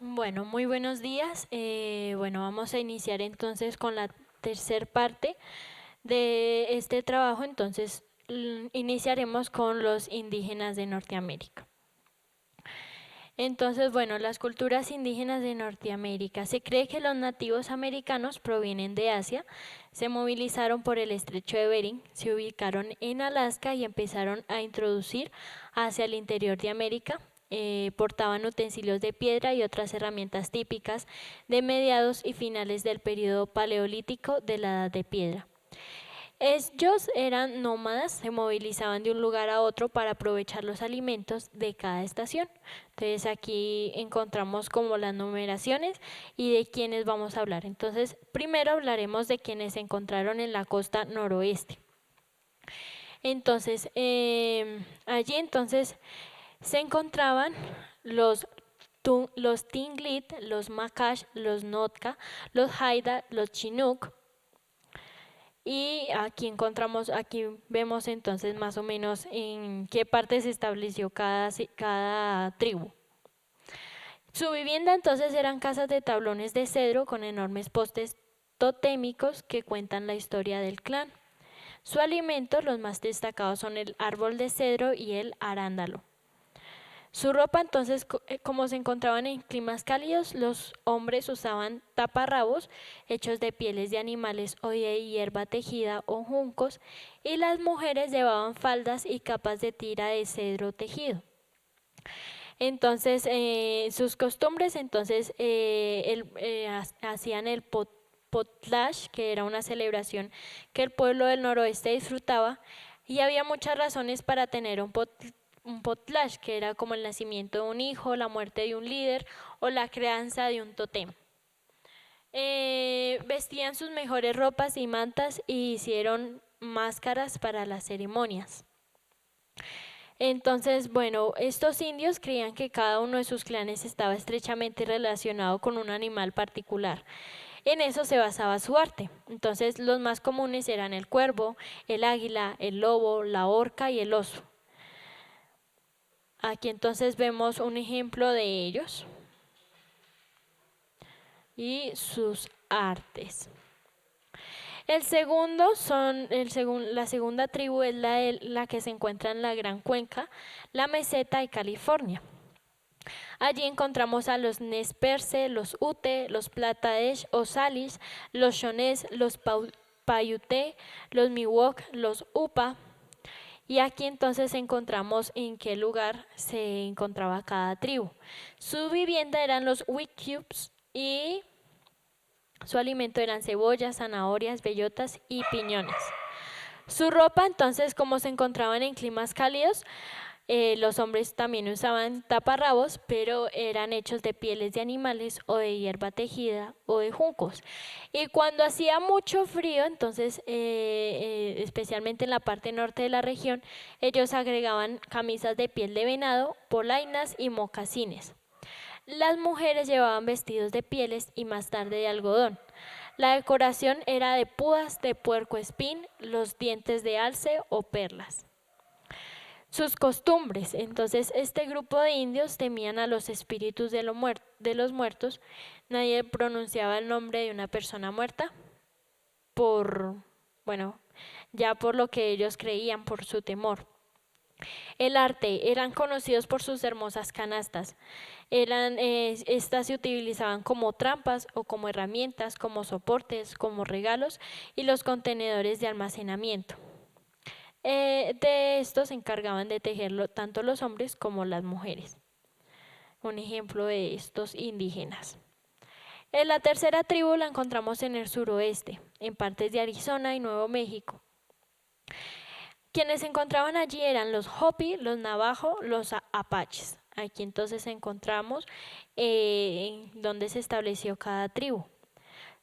Bueno, muy buenos días. Bueno, vamos a iniciar entonces con la tercer parte de este trabajo. Entonces, iniciaremos con los indígenas de Norteamérica. Entonces, bueno, las culturas indígenas de Norteamérica. Se cree que los nativos americanos provienen de Asia, se movilizaron por el estrecho de Bering, se ubicaron en Alaska y empezaron a introducir hacia el interior de América. Portaban utensilios de piedra y otras herramientas típicas de mediados y finales del periodo paleolítico de la Edad de Piedra. Ellos eran nómadas, se movilizaban de un lugar a otro para aprovechar los alimentos de cada estación. Entonces aquí encontramos como las numeraciones y de quiénes vamos a hablar. Entonces primero hablaremos de quienes se encontraron en la costa noroeste. Entonces allí entonces se encontraban los los Tlingit, los Makash, los Notka, los Haida, los Chinook. Y aquí vemos entonces más o menos en qué parte se estableció cada tribu. Su vivienda entonces eran casas de tablones de cedro con enormes postes totémicos que cuentan la historia del clan. Su alimento, los más destacados son el árbol de cedro y el arándalo. Su ropa entonces, como se encontraban en climas cálidos, los hombres usaban taparrabos hechos de pieles de animales o de hierba tejida o juncos, y las mujeres llevaban faldas y capas de tira de cedro tejido. Entonces, sus costumbres, entonces, hacían el potlatch, que era una celebración que el pueblo del noroeste disfrutaba, y había muchas razones para tener un potlatch, que era como el nacimiento de un hijo, la muerte de un líder o la crianza de un totem. Vestían sus mejores ropas y mantas y hicieron máscaras para las ceremonias. Entonces, bueno, estos indios creían que cada uno de sus clanes estaba estrechamente relacionado con un animal particular. En eso se basaba su arte. Entonces, los más comunes eran el cuervo, el águila, el lobo, la orca y el oso. Aquí entonces vemos un ejemplo de ellos y sus artes. La segunda tribu es la que se encuentra en la Gran Cuenca, la Meseta y California. Allí encontramos a los Nez Perce, los Ute, los Plataesh o Salis, los Shonés, los Paiute, los Miwok, los Upa. Y aquí entonces encontramos en qué lugar se encontraba cada tribu. Su vivienda eran los Wicubs y su alimento eran cebollas, zanahorias, bellotas y piñones. Su ropa entonces, como se encontraban en climas cálidos, los hombres también usaban taparrabos, pero eran hechos de pieles de animales o de hierba tejida o de juncos. Y cuando hacía mucho frío, entonces, especialmente en la parte norte de la región, ellos agregaban camisas de piel de venado, polainas y mocasines. Las mujeres llevaban vestidos de pieles y más tarde de algodón. La decoración era de púas de puercoespín, los dientes de alce o perlas. Sus costumbres. Entonces, este grupo de indios temían a los espíritus de los muertos. Nadie pronunciaba el nombre de una persona muerta por, bueno, ya por lo que ellos creían, por su temor. El arte, eran conocidos por sus hermosas canastas. Estas se utilizaban como trampas o como herramientas, como soportes, como regalos y los contenedores de almacenamiento. De estos se encargaban de tejerlo tanto los hombres como las mujeres. Un ejemplo de estos indígenas. La tercera tribu la encontramos en el suroeste, en partes de Arizona y Nuevo México. Quienes se encontraban allí eran los Hopi, los Navajo, los Apaches. Aquí entonces encontramos donde se estableció cada tribu.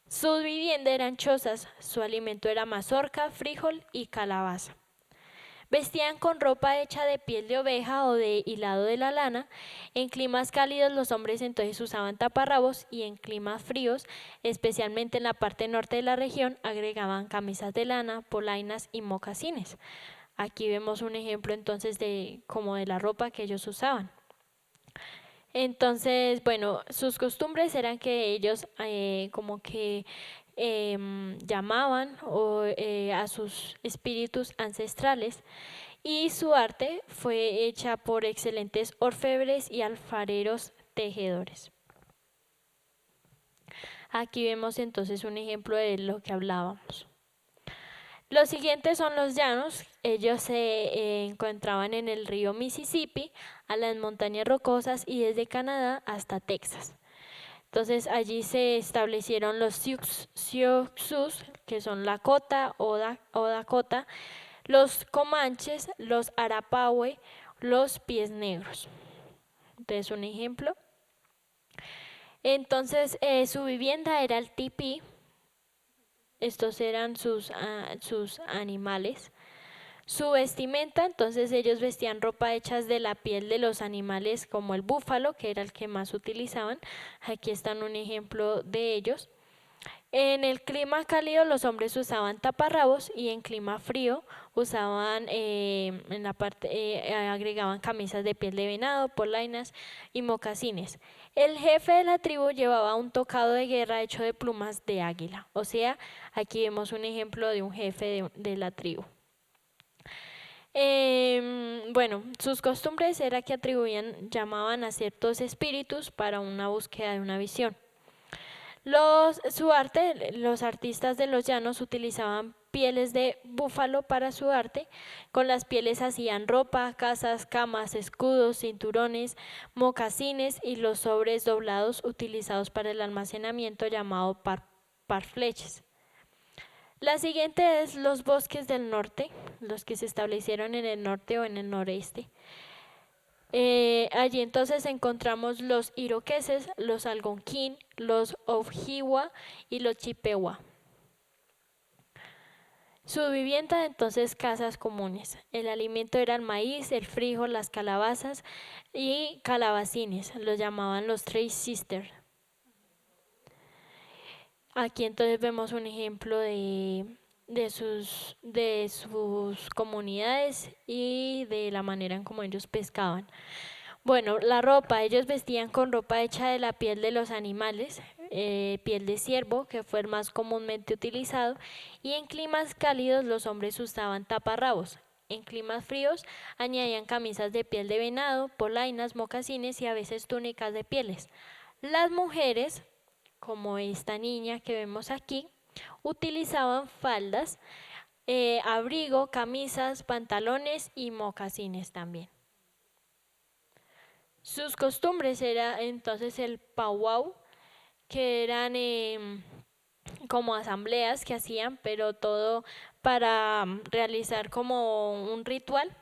Su vivienda eran chozas, su alimento era mazorca, frijol y calabaza. Vestían con ropa hecha de piel de oveja o de hilado de la lana. En climas cálidos los hombres entonces usaban taparrabos y en climas fríos, especialmente en la parte norte de la región, agregaban camisas de lana, polainas y mocasines. Aquí vemos un ejemplo entonces de como de la ropa que ellos usaban. Entonces, bueno, sus costumbres eran que ellos como que llamaban a sus espíritus ancestrales y su arte fue hecha por excelentes orfebres y alfareros tejedores. Aquí vemos entonces un ejemplo de lo que hablábamos. Los siguientes son los llanos. Ellos se encontraban en el río Mississippi, a las montañas rocosas y desde Canadá hasta Texas. Entonces allí se establecieron los Sioux, que son Lakota o Dakota, los Comanches, los Arapaho, los Pies Negros. Entonces un ejemplo. Entonces su vivienda era el tipí. Estos eran sus animales. Su vestimenta, entonces ellos vestían ropa hechas de la piel de los animales como el búfalo, que era el que más utilizaban. Aquí están un ejemplo de ellos. En el clima cálido los hombres usaban taparrabos y en clima frío usaban en la parte agregaban camisas de piel de venado, polainas y mocasines. El jefe de la tribu llevaba un tocado de guerra hecho de plumas de águila. O sea, aquí vemos un ejemplo de un jefe de la tribu. Bueno, sus costumbres era que llamaban a ciertos espíritus para una búsqueda de una visión. Su arte, los artistas de los llanos utilizaban pieles de búfalo para su arte. Con las pieles hacían ropa, casas, camas, escudos, cinturones, mocasines y los sobres doblados utilizados para el almacenamiento llamado parfleches. La siguiente es los bosques del norte, los que se establecieron en el norte o en el noreste. Allí entonces encontramos los iroqueses, los algonquín, los ojibwa y los chippewa. Su vivienda entonces casas comunes. El alimento era el maíz, el frijol, las calabazas y calabacines. Los llamaban los Three Sisters. Aquí entonces vemos un ejemplo de sus comunidades y de la manera en cómo ellos pescaban. Bueno, la ropa, ellos vestían con ropa hecha de la piel de los animales, piel de ciervo, que fue el más comúnmente utilizado, y en climas cálidos los hombres usaban taparrabos. En climas fríos añadían camisas de piel de venado, polainas, mocasines y a veces túnicas de pieles. Las mujeres, como esta niña que vemos aquí, utilizaban faldas, abrigo, camisas, pantalones y mocasines también. Sus costumbres era entonces el powwow, que eran como asambleas que hacían, pero todo para realizar como un ritual.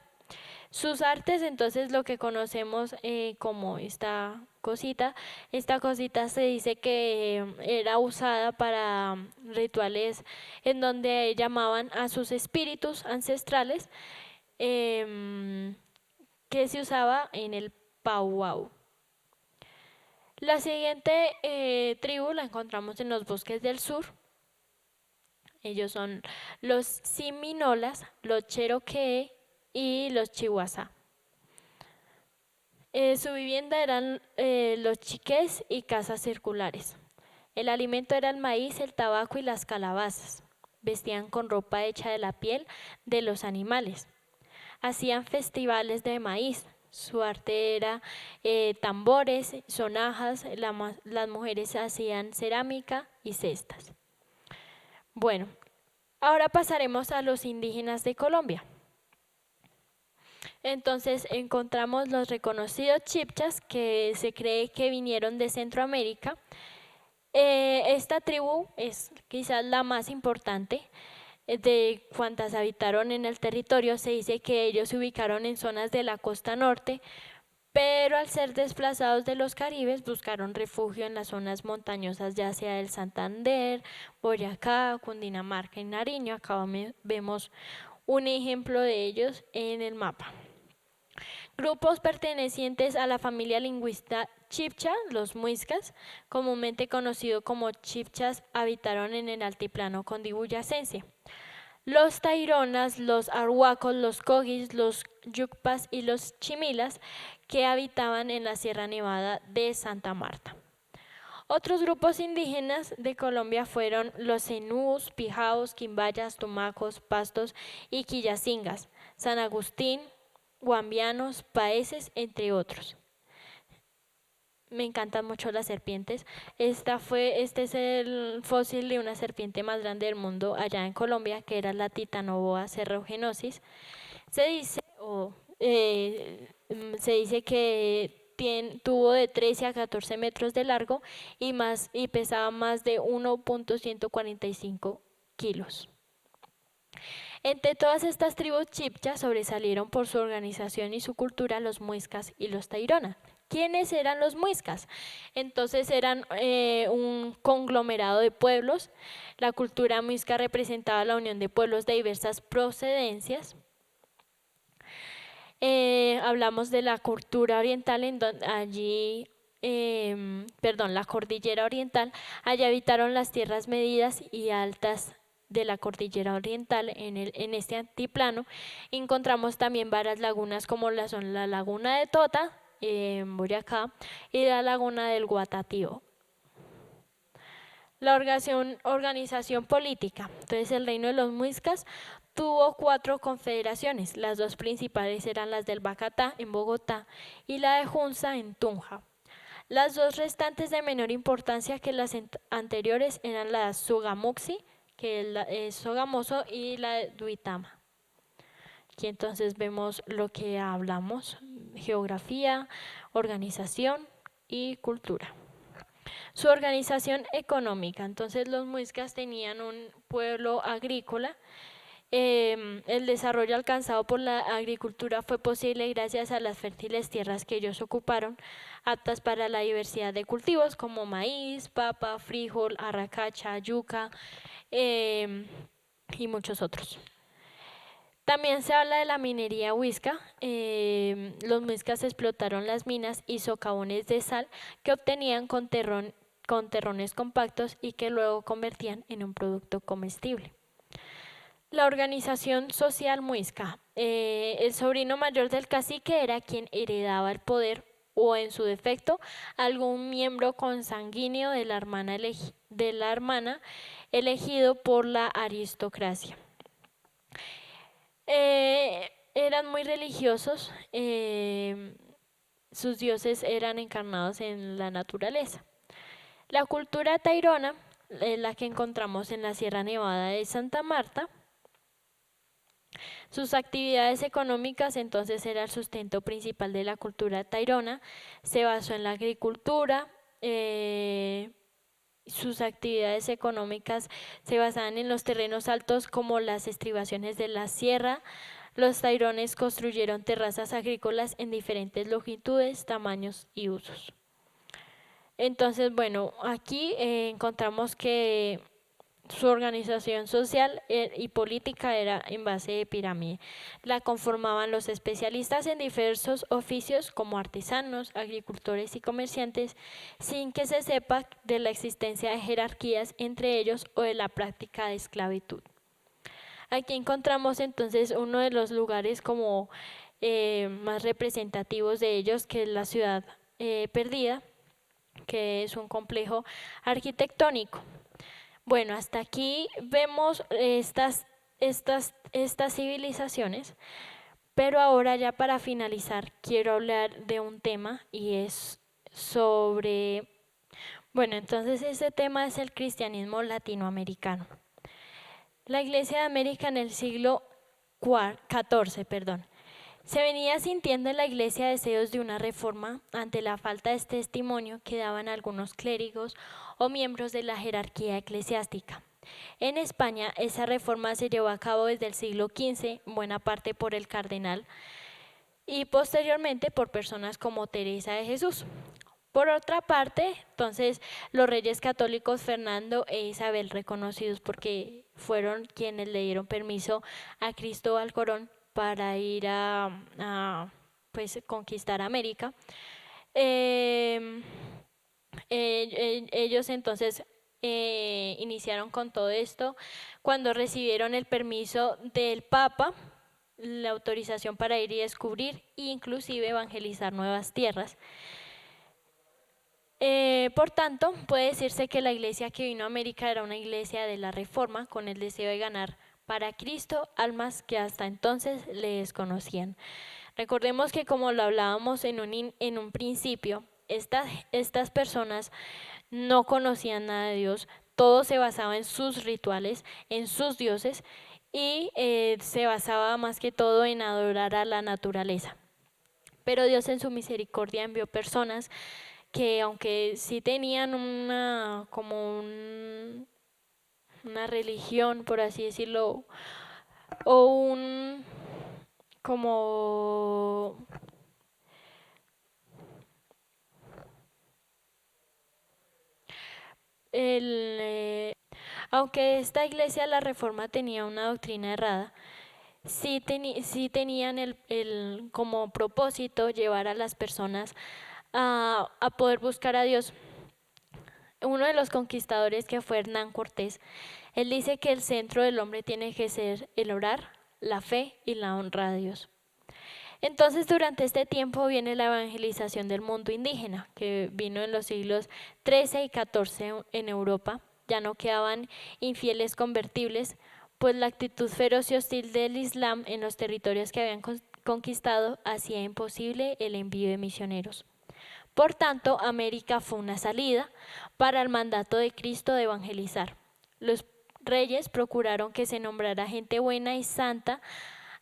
Sus artes, entonces lo que conocemos como esta cosita se dice que era usada para rituales en donde llamaban a sus espíritus ancestrales, que se usaba en el powwow. La siguiente tribu la encontramos en los bosques del sur. Ellos son los Seminolas, los Cherokee y los Chihuahua. Su vivienda eran los chiqués y casas circulares. El alimento era el maíz, el tabaco y las calabazas. Vestían con ropa hecha de la piel de los animales. Hacían festivales de maíz. Su arte era tambores, sonajas, las mujeres hacían cerámica y cestas. Bueno, ahora pasaremos a los indígenas de Colombia. Entonces encontramos los reconocidos chipchas, que se cree que vinieron de Centroamérica. Esta tribu es quizás la más importante de cuantas habitaron en el territorio. Se dice que ellos se ubicaron en zonas de la costa norte, pero al ser desplazados de los caribes buscaron refugio en las zonas montañosas, ya sea del Santander, Boyacá, Cundinamarca y Nariño. Acá vemos un ejemplo de ellos en el mapa. Grupos pertenecientes a la familia lingüística chibcha, los muiscas, comúnmente conocidos como chibchas, habitaron en el altiplano cundiboyacense. Los taironas, los arhuacos, los cogis, los yucpas y los chimilas que habitaban en la Sierra Nevada de Santa Marta. Otros grupos indígenas de Colombia fueron los zenús, pijaos, quimbayas, tumacos, pastos y quillacingas, San Agustín, guambianos, paeses, entre otros. Me encantan mucho las serpientes. Este es el fósil de una serpiente más grande del mundo allá en Colombia, que era la Titanoboa cerrogenosis. Se dice, se dice que tuvo de 13 a 14 metros de largo y pesaba más de 1.145 kilos. Entre todas estas tribus chipchas sobresalieron por su organización y su cultura los muiscas y los tairona. ¿Quiénes eran los muiscas? Entonces eran un conglomerado de pueblos. La cultura muisca representaba la unión de pueblos de diversas procedencias. Hablamos de la cultura oriental, la cordillera oriental. Allí habitaron las tierras medias y altas de la cordillera oriental. En este altiplano encontramos también varias lagunas como son la laguna de Tota en Boyacá y la laguna del Guatatío. La organización política. Entonces el reino de los muiscas tuvo 4 confederaciones. Las 2 principales eran las del Bacatá en Bogotá y la de Junza en Tunja. Las 2 restantes de menor importancia que las anteriores eran la Sogamuxi, que es Sogamoso, y la de Duitama. Aquí entonces vemos lo que hablamos: geografía, organización y cultura. Su organización económica. Entonces los muiscas tenían un pueblo agrícola. El desarrollo alcanzado por la agricultura fue posible gracias a las fértiles tierras que ellos ocuparon, aptas para la diversidad de cultivos como maíz, papa, frijol, arracacha, yuca y muchos otros. También se habla de la minería huisca. Los muiscas explotaron las minas y socavones de sal que obtenían con terrones compactos y que luego convertían en un producto comestible. La organización social muisca. El sobrino mayor del cacique era quien heredaba el poder, o en su defecto algún miembro consanguíneo de la hermana elegido por la aristocracia. Eran muy religiosos. Sus dioses eran encarnados en la naturaleza. La cultura tairona, la que encontramos en la Sierra Nevada de Santa Marta. Sus actividades económicas entonces era el sustento principal de la cultura tairona. Se basó en la agricultura. Sus actividades económicas se basaban en los terrenos altos como las estribaciones de la sierra. Los tairones construyeron terrazas agrícolas en diferentes longitudes, tamaños y usos. Entonces, bueno, aquí encontramos que su organización social y política era en base de pirámide. La conformaban los especialistas en diversos oficios como artesanos, agricultores y comerciantes, sin que se sepa de la existencia de jerarquías entre ellos o de la práctica de esclavitud. Aquí encontramos entonces uno de los lugares como más representativos de ellos, que es la ciudad perdida, que es un complejo arquitectónico. Bueno, hasta aquí vemos estas civilizaciones, pero ahora ya para finalizar quiero hablar de un tema y es sobre, bueno, entonces ese tema es el cristianismo latinoamericano. La Iglesia de América en el siglo XIV, se venía sintiendo en la Iglesia deseos de una reforma ante la falta de testimonio que daban algunos clérigos o miembros de la jerarquía eclesiástica. En España, esa reforma se llevó a cabo desde el siglo XV, en buena parte por el cardenal y posteriormente por personas como Teresa de Jesús. Por otra parte, entonces, los reyes católicos Fernando e Isabel, reconocidos porque fueron quienes le dieron permiso a Cristóbal Colón para ir a conquistar América. Ellos entonces iniciaron con todo esto cuando recibieron el permiso del Papa, la autorización para ir y descubrir e inclusive evangelizar nuevas tierras. Por tanto, puede decirse que la iglesia que vino a América era una iglesia de la Reforma con el deseo de ganar para Cristo almas que hasta entonces le desconocían. Recordemos que, como lo hablábamos en un principio, estas personas no conocían nada de Dios, todo se basaba en sus rituales, en sus dioses, y se basaba más que todo en adorar a la naturaleza. Pero Dios en su misericordia envió personas que, aunque sí tenían una religión, por así decirlo, o un como aunque esta iglesia, la Reforma, tenía una doctrina errada, sí tenían como propósito llevar a las personas a poder buscar a Dios. Uno de los conquistadores, que fue Hernán Cortés, él dice que el centro del hombre tiene que ser el orar, la fe y la honra a Dios. Entonces, durante este tiempo viene la evangelización del mundo indígena, que vino en los siglos XIII y XIV en Europa. Ya no quedaban infieles convertibles, pues la actitud feroz y hostil del Islam en los territorios que habían conquistado hacía imposible el envío de misioneros. Por tanto, América fue una salida para el mandato de Cristo de evangelizar. Los reyes procuraron que se nombrara gente buena y santa,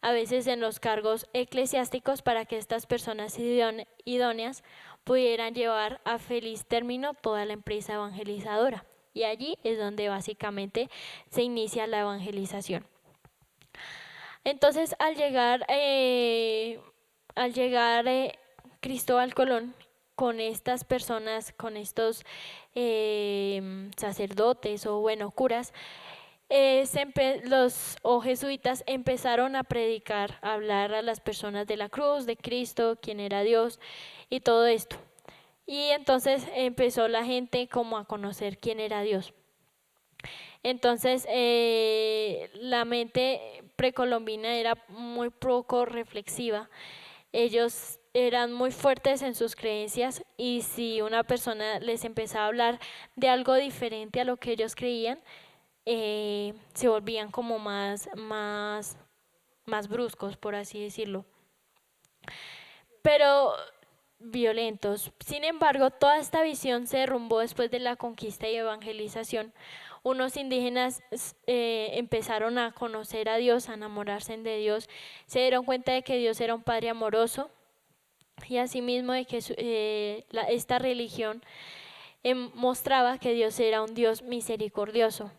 a veces en los cargos eclesiásticos, para que estas personas idóneas pudieran llevar a feliz término toda la empresa evangelizadora. Y allí es donde básicamente se inicia la evangelización. Entonces, al llegar Cristóbal Colón con estas personas, con estos sacerdotes o curas, los jesuitas empezaron a predicar, a hablar a las personas de la cruz, de Cristo, quién era Dios y todo esto. Y entonces empezó la gente como a conocer quién era Dios. Entonces la mente precolombina era muy poco reflexiva. Ellos eran muy fuertes en sus creencias, y si una persona les empezaba a hablar de algo diferente a lo que ellos creían, se volvían como más bruscos, por así decirlo, pero violentos. Sin embargo, toda esta visión se derrumbó después de la conquista y evangelización. Unos indígenas empezaron a conocer a Dios, a enamorarse de Dios, se dieron cuenta de que Dios era un Padre amoroso, y asimismo de que esta religión mostraba que Dios era un Dios misericordioso.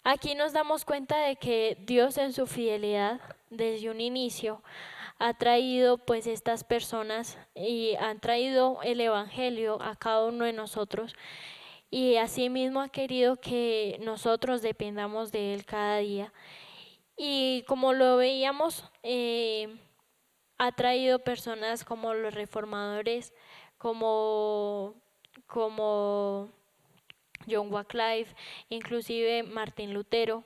Aquí nos damos cuenta de que Dios, en su fidelidad desde un inicio, ha traído pues estas personas y han traído el evangelio a cada uno de nosotros, y asimismo ha querido que nosotros dependamos de él cada día. Y como lo veíamos, ha traído personas como los reformadores, como John Wycliffe, inclusive Martín Lutero.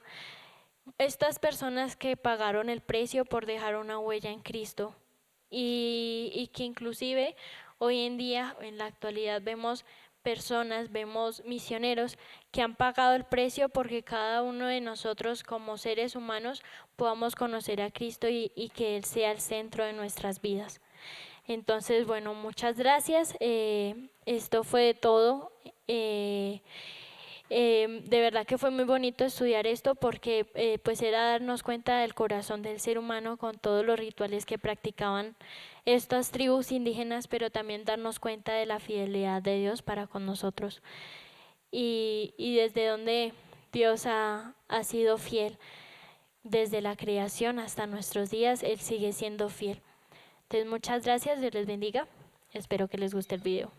Estas personas que pagaron el precio por dejar una huella en Cristo, y que inclusive hoy en día, en la actualidad, vemos personas, vemos misioneros que han pagado el precio porque cada uno de nosotros como seres humanos podamos conocer a Cristo y que Él sea el centro de nuestras vidas. Entonces, muchas gracias. Esto fue todo. De verdad que fue muy bonito estudiar esto, porque pues era darnos cuenta del corazón del ser humano con todos los rituales que practicaban estas tribus indígenas, pero también darnos cuenta de la fidelidad de Dios para con nosotros, y desde donde Dios ha sido fiel desde la creación hasta nuestros días. Él sigue siendo fiel. Entonces, muchas gracias, Dios les bendiga, espero que les guste el video.